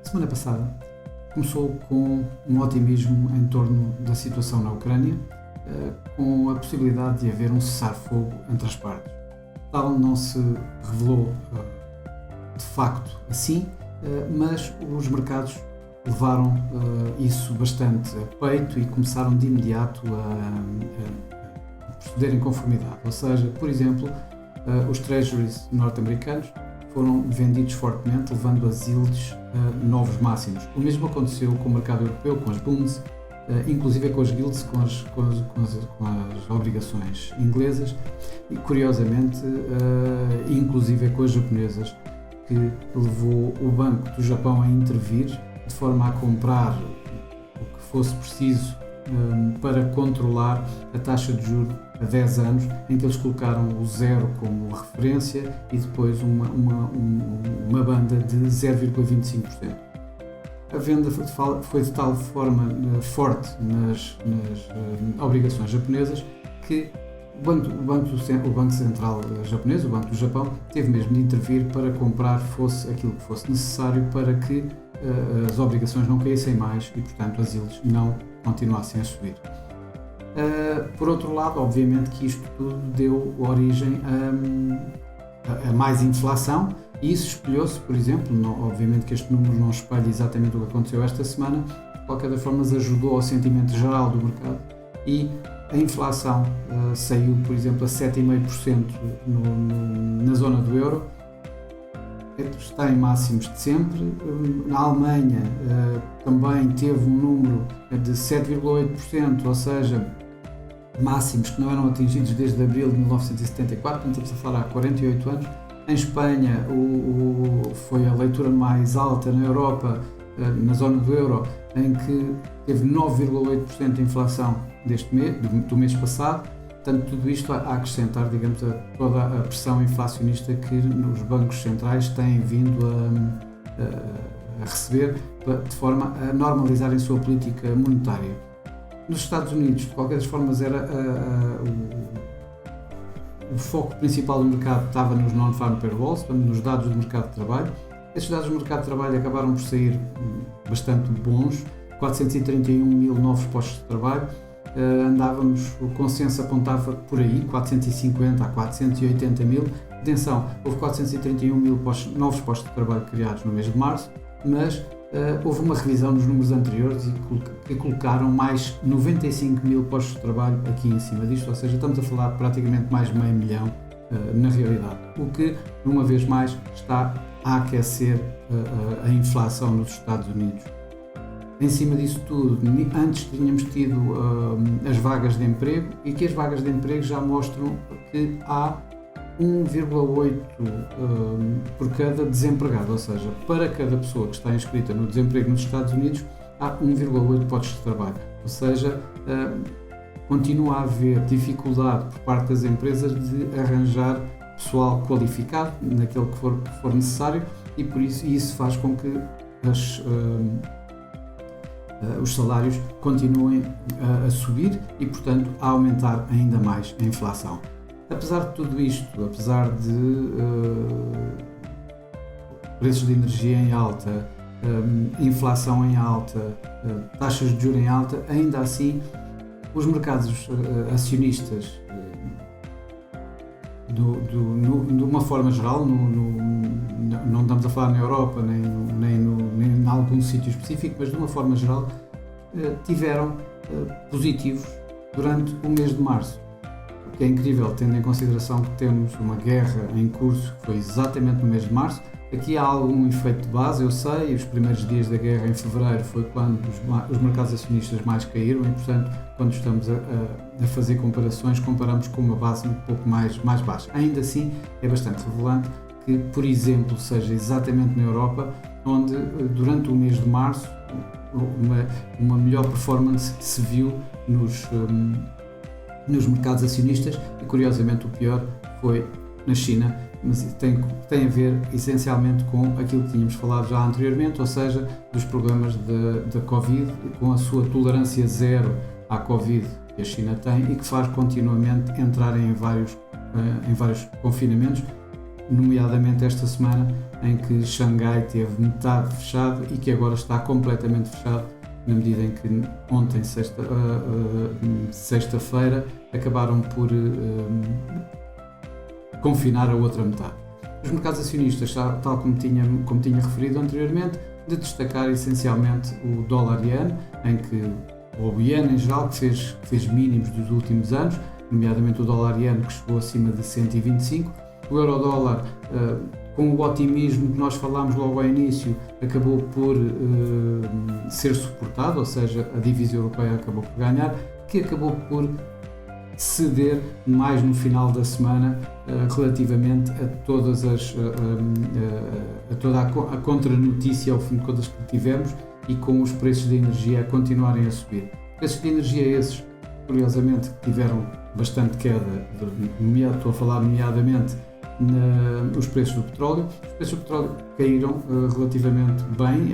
semana passada começou com um otimismo em torno da situação na Ucrânia, com a possibilidade de haver um cessar-fogo entre as partes. Tal não se revelou de facto assim, mas os mercados levaram isso bastante a peito e começaram de imediato a proceder em conformidade. Ou seja, por exemplo, os treasuries norte-americanos foram vendidos fortemente, levando as yields a novos máximos. O mesmo aconteceu com o mercado europeu, com as bonds, inclusive com as yields, com as obrigações inglesas e, curiosamente, inclusive com as japonesas, que levou o Banco do Japão a intervir de forma a comprar o que fosse preciso para controlar a taxa de juros a 10 anos, em que eles colocaram o zero como referência e depois uma banda de 0,25%. A venda foi de tal forma forte nas obrigações japonesas que o Banco Central japonês, o Banco do Japão, teve mesmo de intervir para comprar fosse aquilo que fosse necessário para que as obrigações não caíssem mais e, portanto, as yields não continuassem a subir. Por outro lado, obviamente que isto tudo deu origem a mais inflação e isso espelhou-se, por exemplo, obviamente que este número não espelha exatamente o que aconteceu esta semana, de qualquer forma ajudou ao sentimento geral do mercado e a inflação saiu, por exemplo, a 7,5% na zona do euro, está em máximos de sempre. Na Alemanha também teve um número de 7,8%, ou seja, máximos que não eram atingidos desde abril de 1974, portanto estamos a falar há 48 anos. Em Espanha foi a leitura mais alta na Europa, na zona do euro, em que teve 9,8% de inflação do mês passado. Portanto, tudo isto a acrescentar, digamos, a toda a pressão inflacionista que os bancos centrais têm vindo a receber de forma a normalizarem a sua política monetária. Nos Estados Unidos, de qualquer das formas, o foco principal do mercado estava nos non-farm payrolls, nos dados do mercado de trabalho. Estes dados do mercado de trabalho acabaram por sair bastante bons, 431 mil novos postos de trabalho. O consenso apontava por aí, 450 a 480 mil. Atenção, houve 431 mil novos postos de trabalho criados no mês de março, mas houve uma revisão nos números anteriores e colocaram mais 95 mil postos de trabalho aqui em cima disto, ou seja, estamos a falar de praticamente mais de meio milhão na realidade, o que, uma vez mais, está a aquecer a inflação nos Estados Unidos. Em cima disso tudo, antes tínhamos tido as vagas de emprego e que as vagas de emprego já mostram que há 1,8 por cada desempregado, ou seja, para cada pessoa que está inscrita no desemprego nos Estados Unidos, há 1,8 postos de trabalho. Ou seja, continua a haver dificuldade por parte das empresas de arranjar pessoal qualificado naquele que for necessário e por isso faz com que os salários continuem a subir e, portanto, a aumentar ainda mais a inflação. Apesar de tudo isto, apesar de preços de energia em alta, inflação em alta, taxas de juros em alta, ainda assim os mercados acionistas, de uma forma geral, não estamos a falar na Europa nem em algum sítio específico, mas de uma forma geral tiveram positivos durante o mês de março. O que é incrível, tendo em consideração que temos uma guerra em curso, que foi exatamente no mês de março. Aqui há algum efeito de base, eu sei, os primeiros dias da guerra em fevereiro foi quando os mercados acionistas mais caíram e, portanto, quando estamos a fazer comparações, comparamos com uma base um pouco mais baixa. Ainda assim, é bastante revelante que, por exemplo, seja exatamente na Europa, onde durante o mês de março uma melhor performance se viu nos mercados acionistas e, curiosamente, o pior foi na China, mas tem a ver essencialmente com aquilo que tínhamos falado já anteriormente, ou seja, dos problemas da Covid, com a sua tolerância zero à Covid que a China tem e que faz continuamente entrar em vários confinamentos, nomeadamente esta semana em que Xangai teve metade fechado e que agora está completamente fechado, na medida em que ontem, sexta-feira, acabaram por confinar a outra metade. Os mercados acionistas, tal como tinha referido anteriormente, de destacar essencialmente o dólar-iene, ou o iene em geral, que fez mínimos dos últimos anos, nomeadamente o dólar-iene, que chegou acima de 125. O euro-dólar, com o otimismo que nós falámos logo ao início, acabou por ser suportado, ou seja, a divisa europeia acabou por ganhar, que acabou por ceder mais no final da semana relativamente a toda a contra-notícia ao fim de contas que tivemos, e com os preços de energia a continuarem a subir. Preços de energia esses, curiosamente, que tiveram bastante queda, estou a falar nomeadamente nos preços do petróleo. Os preços do petróleo caíram relativamente bem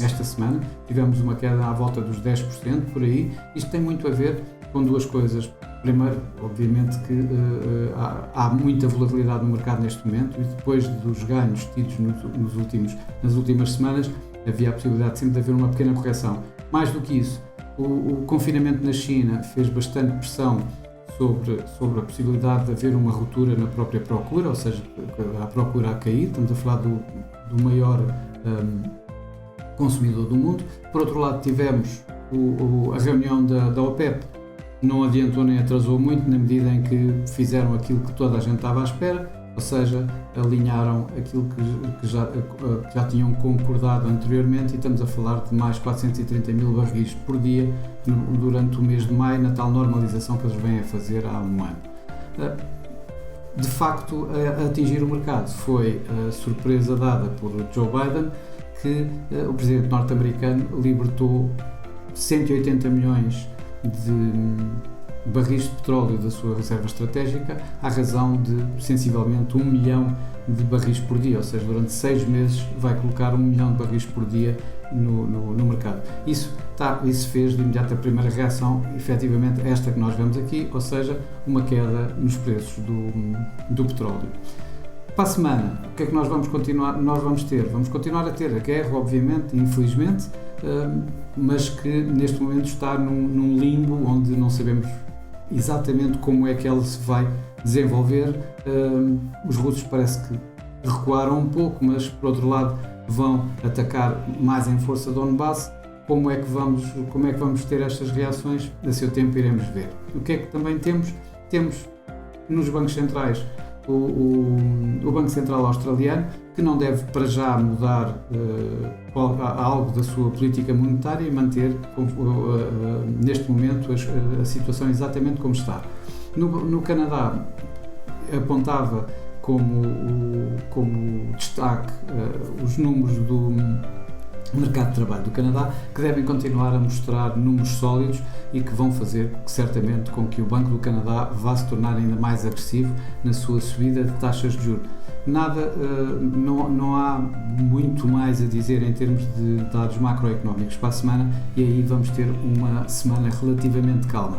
esta semana, tivemos uma queda à volta dos 10% por aí. Isto tem muito a ver com duas coisas. Primeiro, obviamente que há muita volatilidade no mercado neste momento, e depois dos ganhos tidos nas últimas semanas, havia a possibilidade sempre de haver uma pequena correção. Mais do que isso, o confinamento na China fez bastante pressão sobre a possibilidade de haver uma ruptura na própria procura, ou seja, a procura a cair. Estamos a falar do maior consumidor do mundo. Por outro lado, tivemos a reunião da OPEP, não adiantou nem atrasou muito, na medida em que fizeram aquilo que toda a gente estava à espera, ou seja, alinharam aquilo que já tinham concordado anteriormente, e estamos a falar de mais 430 mil barris por dia durante o mês de maio, na tal normalização que eles vêm a fazer há um ano. De facto, a atingir o mercado foi a surpresa dada por Joe Biden, que o presidente norte-americano libertou 180 milhões de barris de petróleo da sua reserva estratégica, à razão de sensivelmente 1 milhão de barris por dia, ou seja, durante 6 meses vai colocar 1 milhão de barris por dia no mercado. Isso fez de imediato a primeira reação, efetivamente esta que nós vemos aqui, ou seja, uma queda nos preços do petróleo. Para a semana, o que é que nós vamos ter? Vamos continuar a ter a guerra, obviamente, infelizmente, mas que neste momento está num limbo onde não sabemos exatamente como é que ela se vai desenvolver. Os russos parece que recuaram um pouco, mas por outro lado vão atacar mais em força Donbass. Como é que vamos ter estas reações? A seu tempo iremos ver. O que é que também temos? Temos nos bancos centrais o Banco Central Australiano, que não deve para já mudar algo da sua política monetária e manter neste momento a situação exatamente como está. No Canadá apontava como destaque os números do mercado de trabalho do Canadá, que devem continuar a mostrar números sólidos e que vão fazer certamente com que o Banco do Canadá vá se tornar ainda mais agressivo na sua subida de taxas de juros. Não há muito mais a dizer em termos de dados macroeconómicos para a semana, e aí vamos ter uma semana relativamente calma.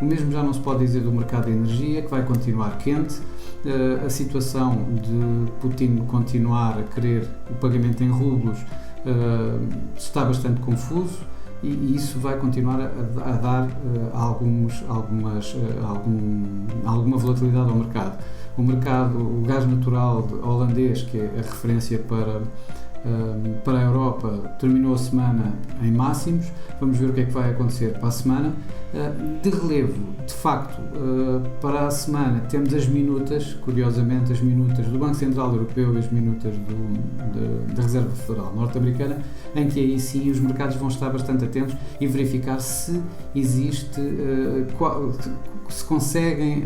O mesmo já não se pode dizer do mercado de energia, que vai continuar quente. A situação de Putin continuar a querer o pagamento em rublos está bastante confuso, e isso vai continuar a dar alguma volatilidade ao mercado. O gás natural holandês, que é a referência para a Europa, terminou a semana em máximos. Vamos ver o que é que vai acontecer para a semana. De relevo, de facto, para a semana temos as minutas, curiosamente, as minutas do Banco Central Europeu e as minutas da Reserva Federal Norte-Americana, em que aí sim os mercados vão estar bastante atentos e verificar se existe, se conseguem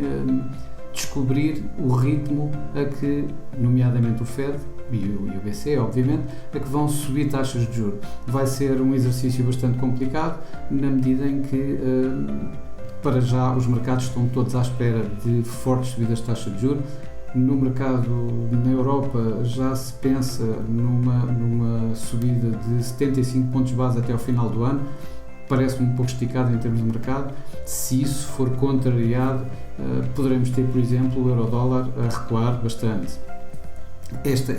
descobrir o ritmo a que, nomeadamente o FED e o BCE, obviamente, a que vão subir taxas de juros. Vai ser um exercício bastante complicado, na medida em que, para já, os mercados estão todos à espera de fortes subidas de taxa de juros. No mercado, na Europa, já se pensa numa subida de 75 pontos base até ao final do ano. parece-me um pouco esticado em termos de mercado. Se isso for contrariado, poderemos ter, por exemplo, o euro-dólar a recuar bastante. Esta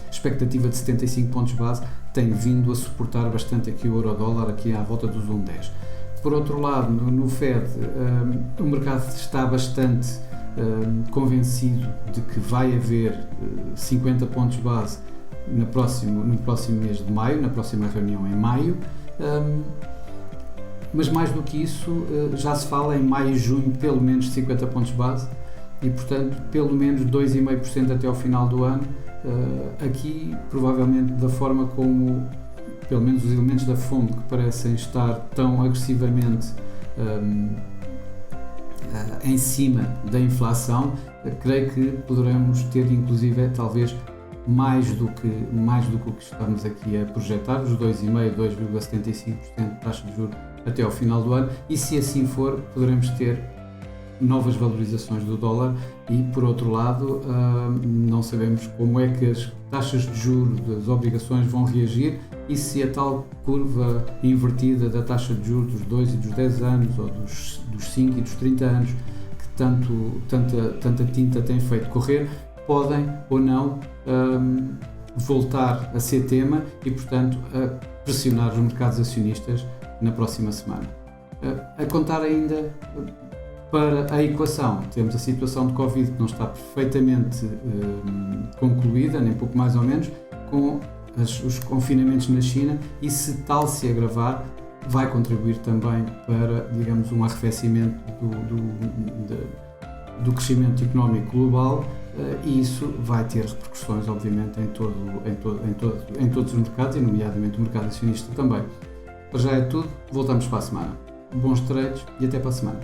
expectativa de 75 pontos base tem vindo a suportar bastante aqui o euro-dólar, aqui à volta dos 1,10. Por outro lado, no Fed, o mercado está bastante convencido de que vai haver 50 pontos base no próximo mês de maio, na próxima reunião em maio, mas mais do que isso, já se fala em maio e junho pelo menos 50 pontos base e, portanto, pelo menos 2,5% até ao final do ano. Aqui, provavelmente, da forma como, pelo menos os elementos da FOMC que parecem estar tão agressivamente em cima da inflação, creio que poderemos ter, inclusive, talvez mais do que o que estamos aqui a projetar, os 2,5%, 2,75% de taxa de juros até ao final do ano, e se assim for, poderemos ter novas valorizações do dólar e, por outro lado, não sabemos como é que as taxas de juros das obrigações vão reagir e se a tal curva invertida da taxa de juros dos 2 e dos 10 anos ou dos 5 e dos 30 anos que tanta tinta tem feito correr, podem ou não voltar a ser tema e, portanto, a pressionar os mercados acionistas na próxima semana. A contar ainda para a equação, temos a situação de Covid que não está perfeitamente concluída, nem pouco mais ou menos, com os confinamentos na China, e se tal se agravar, vai contribuir também para, digamos, um arrefecimento do crescimento económico global, e isso vai ter repercussões, obviamente, em todos os mercados, e nomeadamente o mercado acionista também. Para já é tudo, voltamos para a semana. Bons trades e até para a semana.